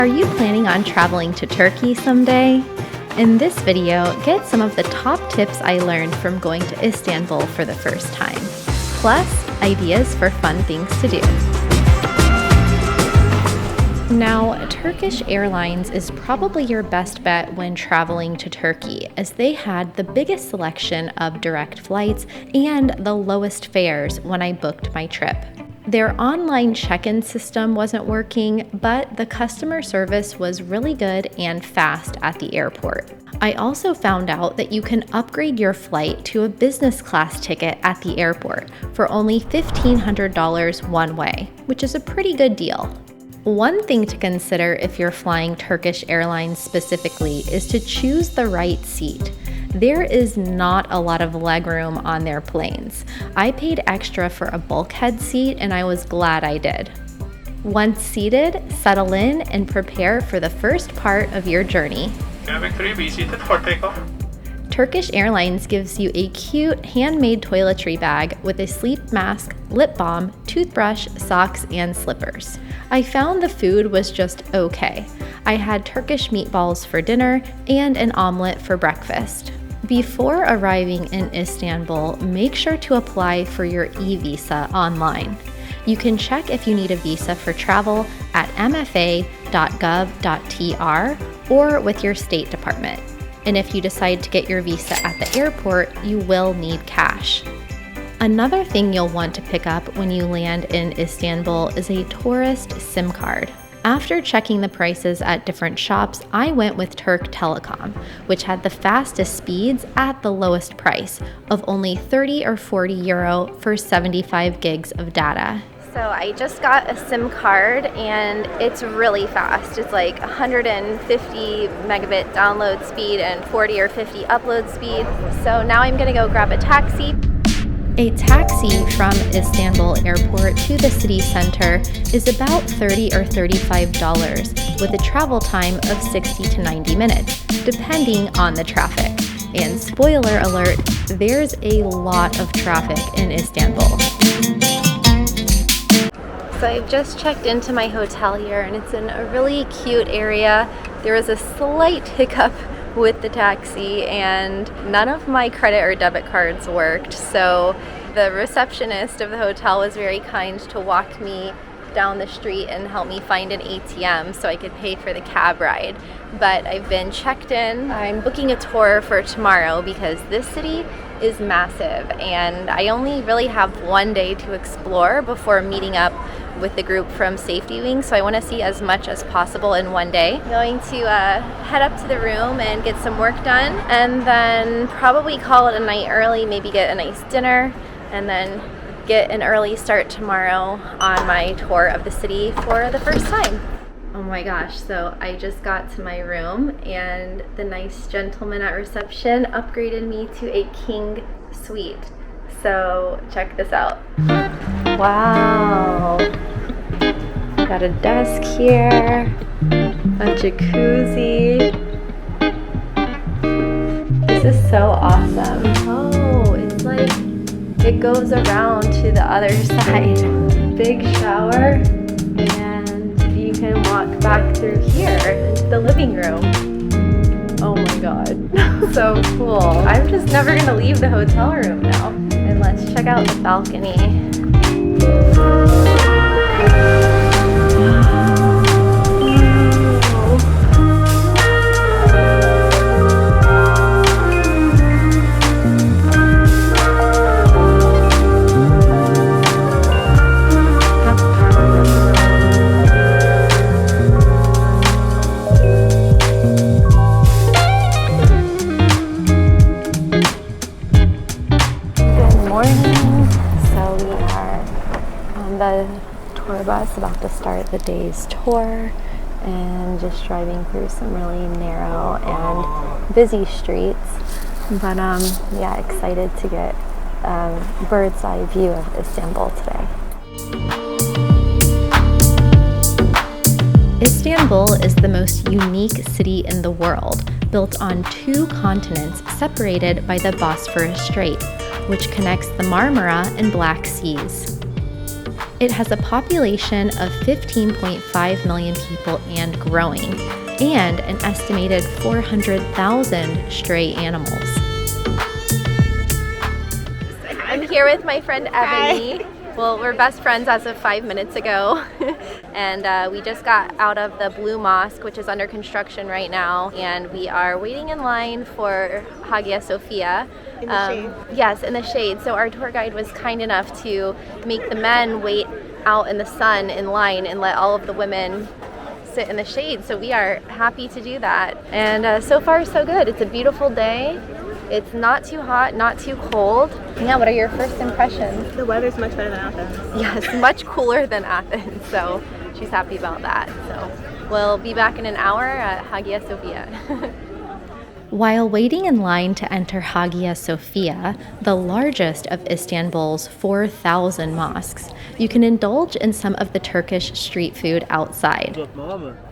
Are you planning on traveling to Turkey someday? In this video, get some of the top tips I learned from going to Istanbul for the first time, plus ideas for fun things to do. Now, Turkish Airlines is probably your best bet when traveling to Turkey, as they had the biggest selection of direct flights and the lowest fares when I booked my trip. Their online check-in system wasn't working, but the customer service was really good and fast at the airport. I also found out that you can upgrade your flight to a business class ticket at the airport for only $1,500 one way, which is a pretty good deal. One thing to consider if you're flying Turkish Airlines specifically is to choose the right seat. There is not a lot of legroom on their planes. I paid extra for a bulkhead seat and I was glad I did. Once seated, settle in and prepare for the first part of your journey. Cabin 3, be seated for takeoff. Turkish Airlines gives you a cute handmade toiletry bag with a sleep mask, lip balm, toothbrush, socks, and slippers. I found the food was just okay. I had Turkish meatballs for dinner and an omelet for breakfast. Before arriving in Istanbul, make sure to apply for your e-visa online. You can check if you need a visa for travel at mfa.gov.tr or with your State Department. And if you decide to get your visa at the airport, you will need cash. Another thing you'll want to pick up when you land in Istanbul is a tourist SIM card. After checking the prices at different shops, I went with Turk Telecom, which had the fastest speeds at the lowest price of only 30 or 40 euro for 75 gigs of data. So I just got a SIM card and it's really fast. It's like 150 megabit download speed and 40 or 50 upload speed. So now I'm gonna go grab a taxi. A taxi from Istanbul Airport to the city center is about $30 or $35 with a travel time of 60 to 90 minutes, depending on the traffic. And spoiler alert, there's a lot of traffic in Istanbul. So I've just checked into my hotel here and it's in a really cute area. There was a slight hiccup with the taxi and none of my credit or debit cards worked. So the receptionist of the hotel was very kind to walk me down the street and help me find an ATM so I could pay for the cab ride. But I've been checked in. I'm booking a tour for tomorrow because this city is massive and I only really have one day to explore before meeting up with the group from Safety Wing, so I want to see as much as possible in one day. I'm going to head up to the room and get some work done and then probably call it a night early, maybe get a nice dinner and then get an early start tomorrow on my tour of the city for the first time. Oh my gosh, so I just got to my room and the nice gentleman at reception upgraded me to a king suite. So check this out. Wow. Got a desk here, a jacuzzi. This is so awesome. Oh, it's like it goes around to the other side. Big shower, and you can walk back through here into the living room. Oh my god, so cool. I'm just never gonna leave the hotel room now. And let's check out the balcony. The tour bus about to start the day's tour and just driving through some really narrow and busy streets, but yeah, excited to get a bird's eye view of Istanbul today. Istanbul is the most unique city in the world, built on two continents separated by the Bosphorus Strait, which connects the Marmara and Black Seas. It has a population of 15.5 million people and growing, and an estimated 400,000 stray animals. I'm here with my friend Ebony. Hi. Well, we're best friends as of 5 minutes ago. And we just got out of the Blue Mosque, which is under construction right now. And we are waiting in line for Hagia Sophia. In the shade. Yes, in the shade. So our tour guide was kind enough to make the men wait out in the sun in line and let all of the women sit in the shade. So we are happy to do that. And so far, so good. It's a beautiful day. It's not too hot, not too cold. Yeah, what are your first impressions? The weather's much better than Athens. Yes, much cooler than Athens, so she's happy about that. So we'll be back in an hour at Hagia Sophia. While waiting in line to enter Hagia Sophia, the largest of Istanbul's 4,000 mosques, you can indulge in some of the Turkish street food outside.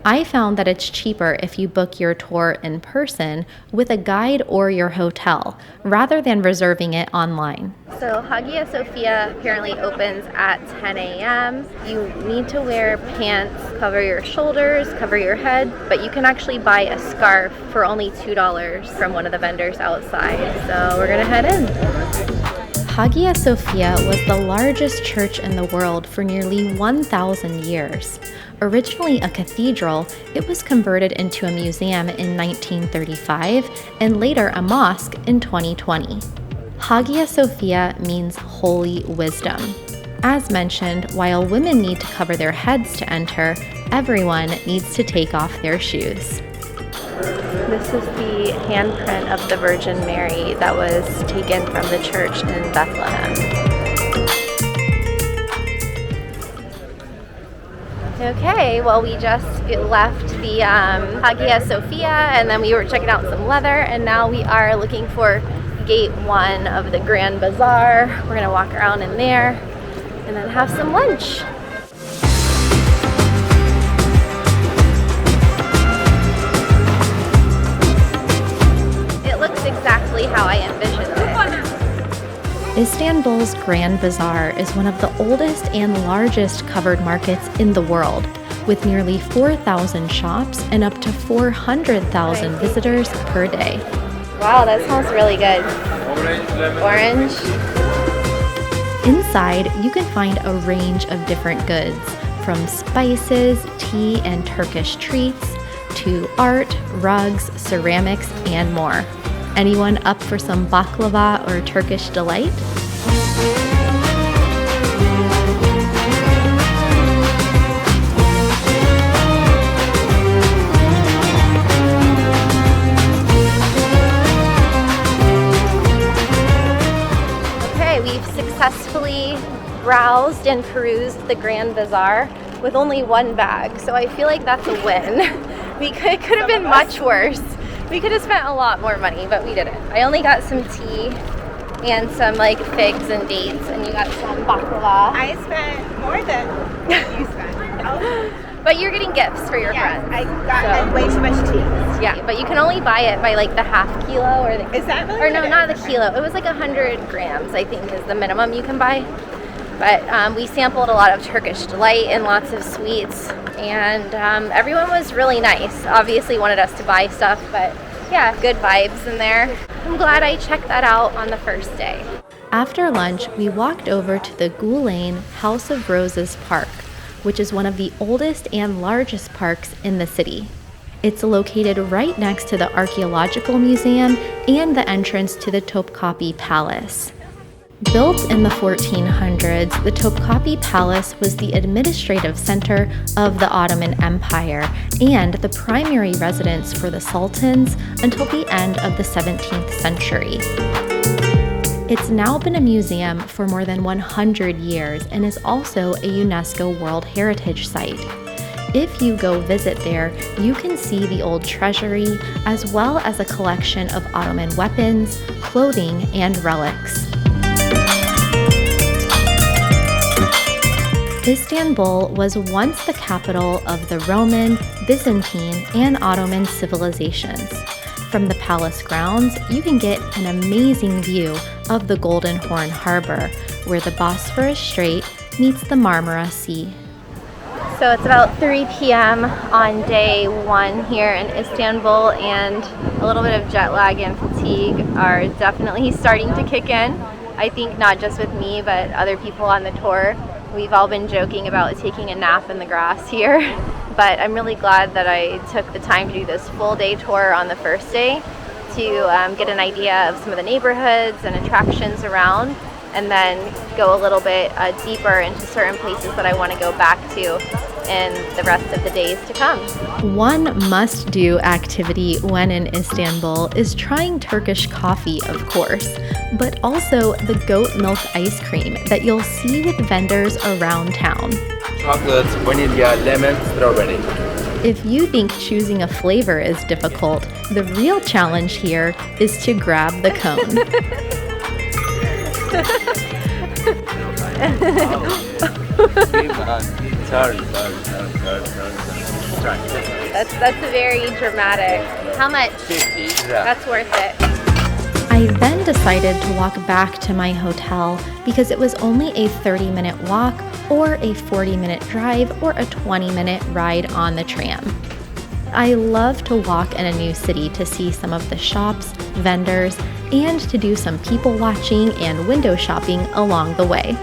I found that it's cheaper if you book your tour in person with a guide or your hotel, rather than reserving it online. So Hagia Sophia apparently opens at 10 a.m. You need to wear pants, cover your shoulders, cover your head, but you can actually buy a scarf for only $2 from one of the vendors outside. So we're gonna head in. Hagia Sophia was the largest church in the world for nearly 1,000 years. Originally a cathedral, it was converted into a museum in 1935 and later a mosque in 2020. Hagia Sophia means holy wisdom. As mentioned, while women need to cover their heads to enter, everyone needs to take off their shoes. This is the handprint of the Virgin Mary that was taken from the church in Bethlehem. Okay, well we just left the Hagia Sophia and then we were checking out some leather and now we are looking for gate 1 of the Grand Bazaar. We're gonna walk around in there and then have some lunch. Exactly how I envisioned it. Istanbul's Grand Bazaar is one of the oldest and largest covered markets in the world, with nearly 4,000 shops and up to 400,000 visitors per day. Wow, that smells really good. Orange. Inside, you can find a range of different goods, from spices, tea, and Turkish treats, to art, rugs, ceramics, and more. Anyone up for some baklava or Turkish delight? Okay, we've successfully browsed and perused the Grand Bazaar with only one bag, so I feel like that's a win. It could have been much worse. We could have spent a lot more money, but we didn't. I only got some tea and some figs and dates, and you got some baklava. I spent more than you spent. Oh. But you're getting gifts for your friends. I got way too much tea. Yeah, but you can only buy it by the half kilo or the. Is that really? Or no, not the kilo. It was 100 grams, I think, is the minimum you can buy. But we sampled a lot of Turkish delight and lots of sweets. And everyone was really nice. Obviously wanted us to buy stuff, but yeah, good vibes in there. I'm glad I checked that out on the first day. After lunch, we walked over to the Gulen House of Roses Park, which is one of the oldest and largest parks in the city. It's located right next to the Archaeological Museum and the entrance to the Topkapi Palace. Built in the 1400s, the Topkapi Palace was the administrative center of the Ottoman Empire and the primary residence for the sultans until the end of the 17th century. It's now been a museum for more than 100 years and is also a UNESCO World Heritage Site. If you go visit there, you can see the old treasury as well as a collection of Ottoman weapons, clothing, and relics. Istanbul was once the capital of the Roman, Byzantine, and Ottoman civilizations. From the palace grounds, you can get an amazing view of the Golden Horn Harbor, where the Bosphorus Strait meets the Marmara Sea. So it's about 3 p.m. on day 1 here in Istanbul, and a little bit of jet lag and fatigue are definitely starting to kick in. I think not just with me, but other people on the tour. We've all been joking about taking a nap in the grass here, but I'm really glad that I took the time to do this full day tour on the first day to get an idea of some of the neighborhoods and attractions around, and then go a little bit deeper into certain places that I want to go back to in the rest of the days to come. One must-do activity when in Istanbul is trying Turkish coffee, of course, but also the goat milk ice cream that you'll see with vendors around town. Chocolate, vanilla, lemon, strawberry. If you think choosing a flavor is difficult, the real challenge here is to grab the cone. That's very dramatic. How much? 50. That's worth it. I then decided to walk back to my hotel because it was only a 30-minute walk or a 40-minute drive or a 20-minute ride on the tram. I love to walk in a new city to see some of the shops, vendors, and to do some people watching and window shopping along the way.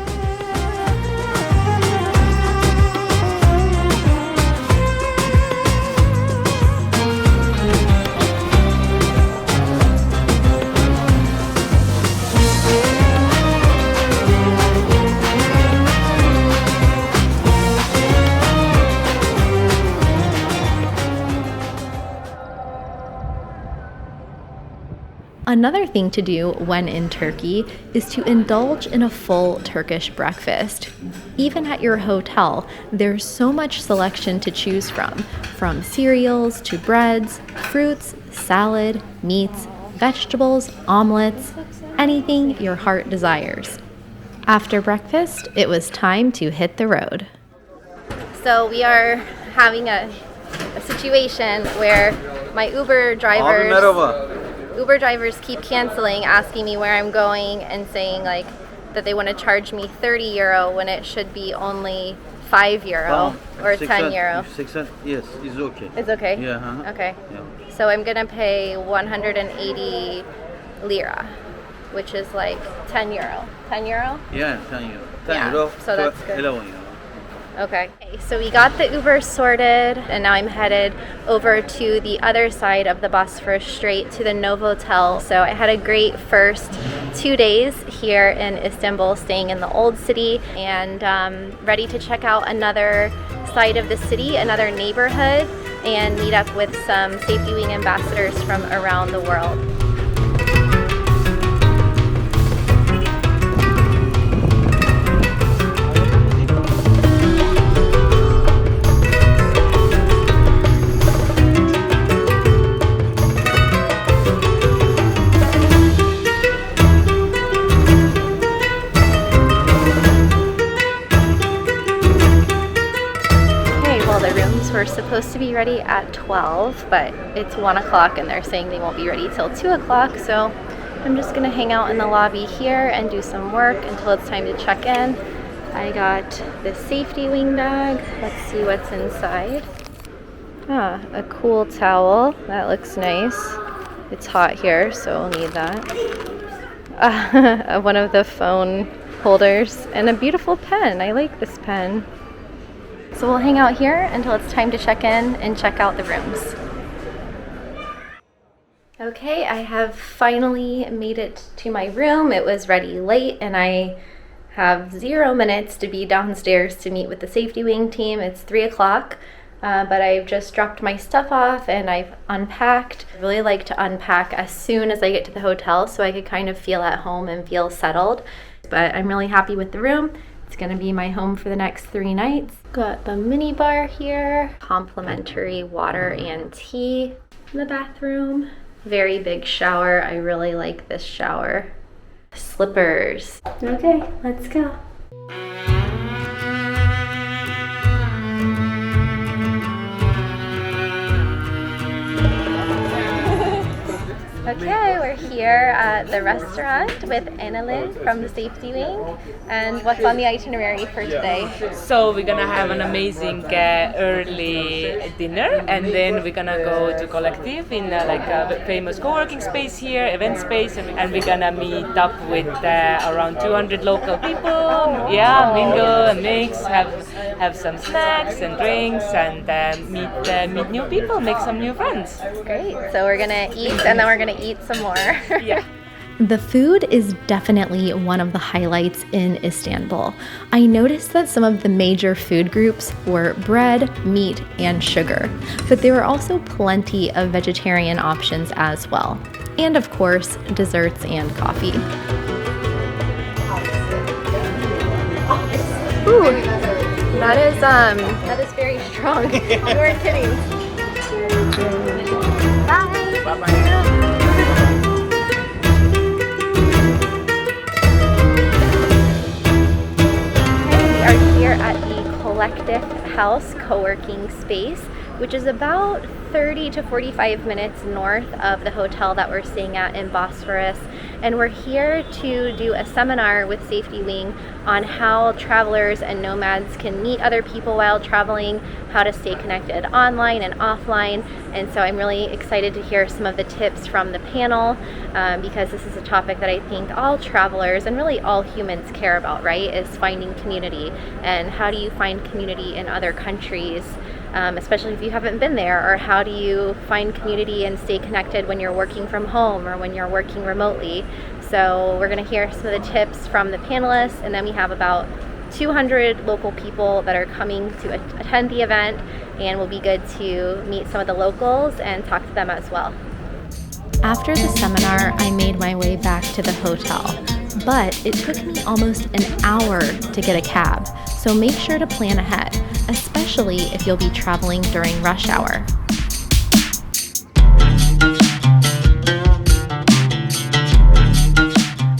Another thing to do when in Turkey is to indulge in a full Turkish breakfast. Even at your hotel, there's so much selection to choose from cereals to breads, fruits, salad, meats, vegetables, omelets, anything your heart desires. After breakfast, it was time to hit the road. So we are having a situation where my Uber drivers keep canceling, asking me where I'm going and saying like that they want to charge me 30 euro when it should be only 5 euro or 10 euro. 600, yes, it's okay. It's okay? Yeah. Uh-huh. Okay. Yeah. So I'm going to pay 180 lira, which is like 10 euro. 10 euro? Yeah, 10 euro. 10 Yeah, euro. so that's good. 11 euro. Okay, so we got the Uber sorted, and now I'm headed over to the other side of the Bosphorus Strait to the Novotel. So I had a great first 2 days here in Istanbul, staying in the old city, and ready to check out another side of the city, another neighborhood, and meet up with some Safety Wing ambassadors from around the world. We're supposed to be ready at 12, but it's 1 o'clock and they're saying they won't be ready till 2 o'clock, so I'm just gonna hang out in the lobby here and do some work until it's time to check in. I got this Safety Wing bag. Let's see what's inside. A cool towel. That looks nice. It's hot here, so we'll need that. One of the phone holders and a beautiful pen. I like this pen. So we'll hang out here until it's time to check in and check out the rooms. Okay, I have finally made it to my room. It was ready late and I have 0 minutes to be downstairs to meet with the Safety Wing team. It's 3 o'clock, but I've just dropped my stuff off and I've unpacked. I really like to unpack as soon as I get to the hotel so I could kind of feel at home and feel settled. But I'm really happy with the room. It's gonna be my home for the next 3 nights. Got the mini bar here, complimentary water and tea in the bathroom. Very big shower. I really like this shower. Slippers. Okay, let's go. Okay, we're here at the restaurant with Annalyn from the Safety Wing. And what's on the itinerary for today? So we're gonna have an amazing early dinner, and then we're gonna go to Collective in like a famous co-working space here, event space, and we're gonna meet up with around 200 local people. Yeah, mingle and mix, have some snacks and drinks, and meet new people, make some new friends. Great. So we're gonna eat and then we're gonna eat some more. Yeah. The food is definitely one of the highlights in Istanbul. I noticed that some of the major food groups were bread, meat, and sugar, but there were also plenty of vegetarian options as well. And of course, desserts and coffee. Ooh, that is very strong. You weren't kidding. Bye. Bye-bye. Here at the Collective House co-working space, which is about 30 to 45 minutes north of the hotel that we're staying at in Bosphorus. And we're here to do a seminar with Safety Wing on how travelers and nomads can meet other people while traveling, how to stay connected online and offline. And so I'm really excited to hear some of the tips from the panel because this is a topic that I think all travelers and really all humans care about, right? Is finding community. And how do you find community in other countries? Especially if you haven't been there, or how do you find community and stay connected when you're working from home or when you're working remotely. So we're going to hear some of the tips from the panelists, and then we have about 200 local people that are coming to attend the event, and will be good to meet some of the locals and talk to them as well. After the seminar, I made my way back to the hotel, but it took me almost an hour to get a cab, so make sure to plan ahead, especially if you'll be traveling during rush hour.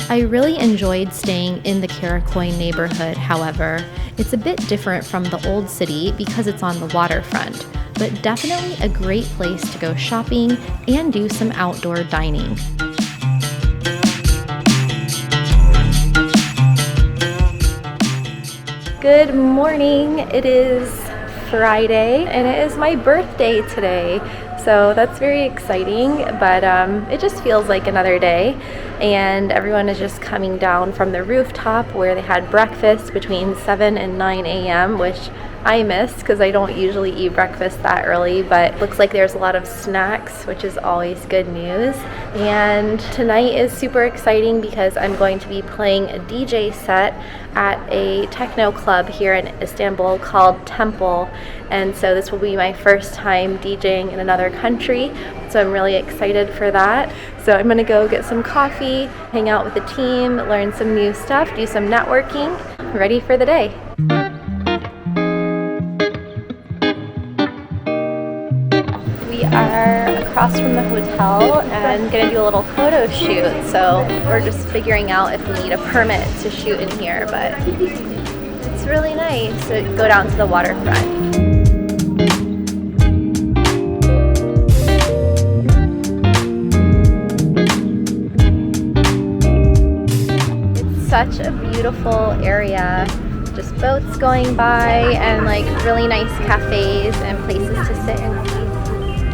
I really enjoyed staying in the Karkoy neighborhood, however. It's a bit different from the old city because it's on the waterfront, but definitely a great place to go shopping and do some outdoor dining. Good morning. It is Friday and it is my birthday today. So that's very exciting, but it just feels like another day. And everyone is just coming down from the rooftop where they had breakfast between 7 and 9 a.m., which I missed because I don't usually eat breakfast that early, but looks like there's a lot of snacks, which is always good news. And tonight is super exciting because I'm going to be playing a DJ set at a techno club here in Istanbul called Temple. And so this will be my first time DJing in another country, so I'm really excited for that. So I'm gonna go get some coffee, hang out with the team, learn some new stuff, do some networking, ready for the day. We are across from the hotel and gonna do a little photo shoot. So we're just figuring out if we need a permit to shoot in here, but it's really nice to go down to the waterfront. Such a beautiful area, just boats going by and like really nice cafes and places to sit and eat.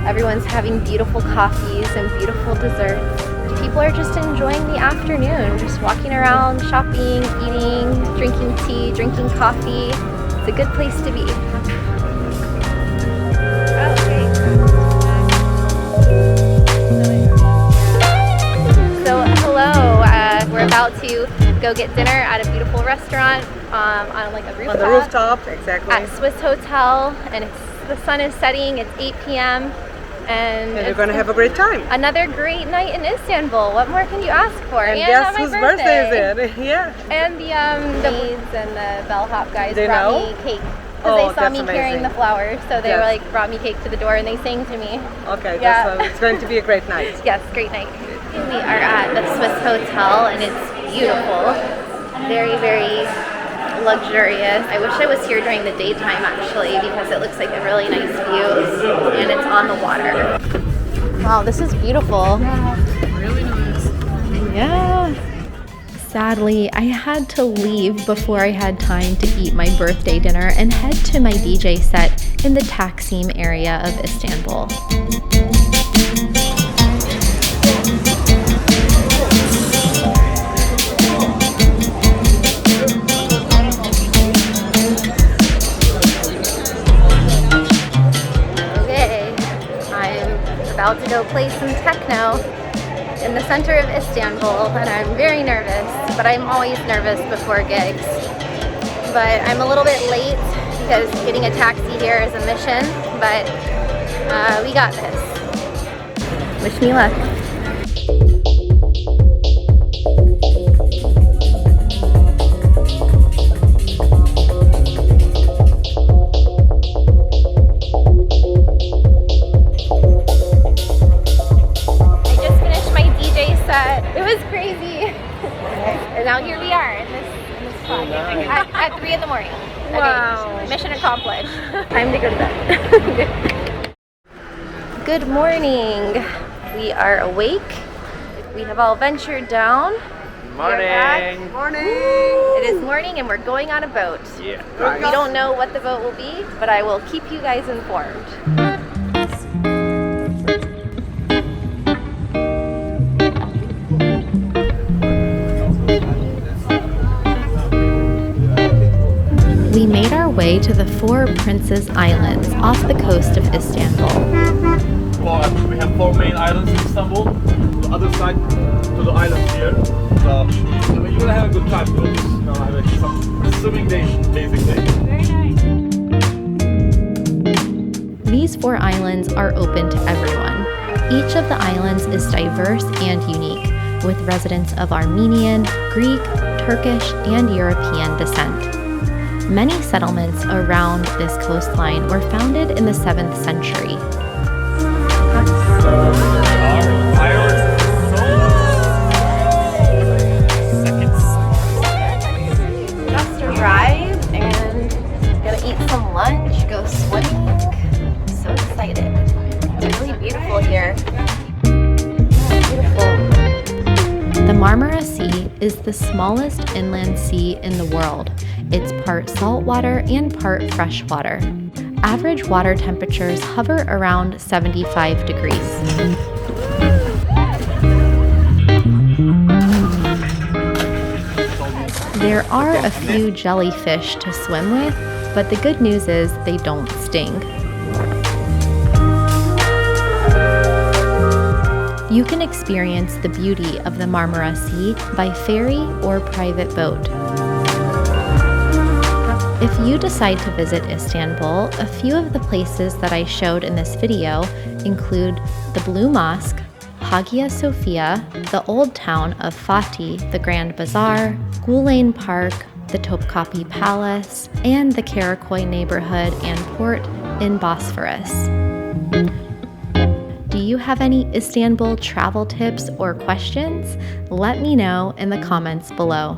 Everyone's having beautiful coffees and beautiful desserts. People are just enjoying the afternoon, just walking around, shopping, eating, drinking tea, drinking coffee. It's a good place to be. So hello, we're about to go get dinner at a beautiful restaurant on like a rooftop. On the rooftop, exactly. At Swiss Hotel, and the sun is setting. It's 8 p.m. And you're going to have a great time. Another great night in Istanbul. What more can you ask for? And guess whose birthday is it? Yeah. And the maids and the bellhop guys They brought know? me cake. Because they saw me that's carrying amazing. the flowers, so they Yes. were like brought me cake to the door and they sang to me. Okay, Yeah. it's going to be a great night. Yes, great night. We are at the Swiss Hotel and it's beautiful. Very, very luxurious. I wish I was here during the daytime actually because it looks like a really nice view and it's on the water. Wow, this is beautiful. Yeah. Sadly, I had to leave before I had time to eat my birthday dinner and head to my DJ set in the Taksim area of Istanbul. Okay, I'm about to go play some techno in the center of Istanbul, and I'm very nervous, but I'm always nervous before gigs. But I'm a little bit late because getting a taxi here is a mission, but we got this. Wish me luck. It was crazy. And now here we are in this spot at 3 in the morning. Wow. Okay, mission accomplished. Time to go to bed. Good morning. We are awake. We have all ventured down. Morning. Morning. It is morning and we're going on a boat. Yeah. We don't know what the boat will be, but I will keep you guys informed. We made our way to the Four Princes Islands off the coast of Istanbul. Well, we have 4 main islands in Istanbul. The other side to the island here. So you're gonna have a good time. You'll just have some swimming days, basically. Very nice. These 4 islands are open to everyone. Each of the islands is diverse and unique, with residents of Armenian, Greek, Turkish, and European descent. Many settlements around this coastline were founded in the 7th century. Just arrived and gonna eat some lunch, go swimming. So excited. It's really beautiful here. Beautiful. The Marmara Sea is the smallest inland sea in the world. It's part saltwater and part freshwater. Average water temperatures hover around 75 degrees. There are a few jellyfish to swim with, but the good news is they don't sting. You can experience the beauty of the Marmara Sea by ferry or private boat. If you decide to visit Istanbul, a few of the places that I showed in this video include the Blue Mosque, Hagia Sophia, the old town of Fatih, the Grand Bazaar, Gülen Park, the Topkapi Palace, and the Karkoy neighborhood and port in Bosphorus. Do you have any Istanbul travel tips or questions? Let me know in the comments below.